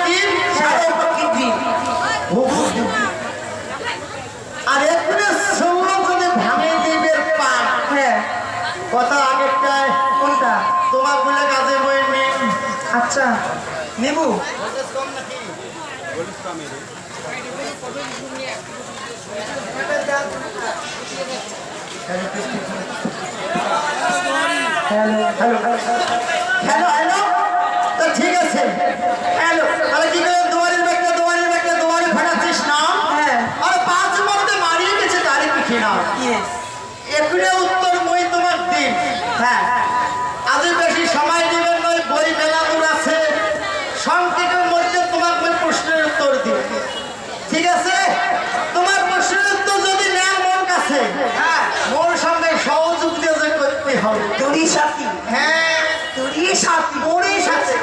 দ্বীপ সাগর পাখির দ্বীপ আর এখানে সৌরভ যদি ভাঙে দ্বীপের পাট হ্যাঁ কথা আগেরটায় কোনটা? তোমার বলে কাজে বই নেই আচ্ছা নেবু হ্যালো হ্যালো হ্যালো হ্যালো তো ঠিক আছে হ্যালো তাহলে কি করে দুয়ারের ব্যাগটা দুয়ারে ফাটাচ্ছিস না হ্যাঁ আর 5 মধ্যে মারিয়ে গেছে তারই পিঠে না ইয়েস এখানে উত্তর মই তোমার দিন হ্যাঁ আজ বেশি সময় নেবেন নয় বই মেলা দূর আছে সংক্ষেপের মধ্যে তোমার মই প্রশ্নের উত্তর দিই ঠিক আছে তোমার প্রশ্নের উত্তর যদি নেন মোর কাছে হ্যাঁ মোর সঙ্গে সহযোগিতা করতে হবে তোরই সাথী হ্যাঁ তোরই সাথী মোরই সাথে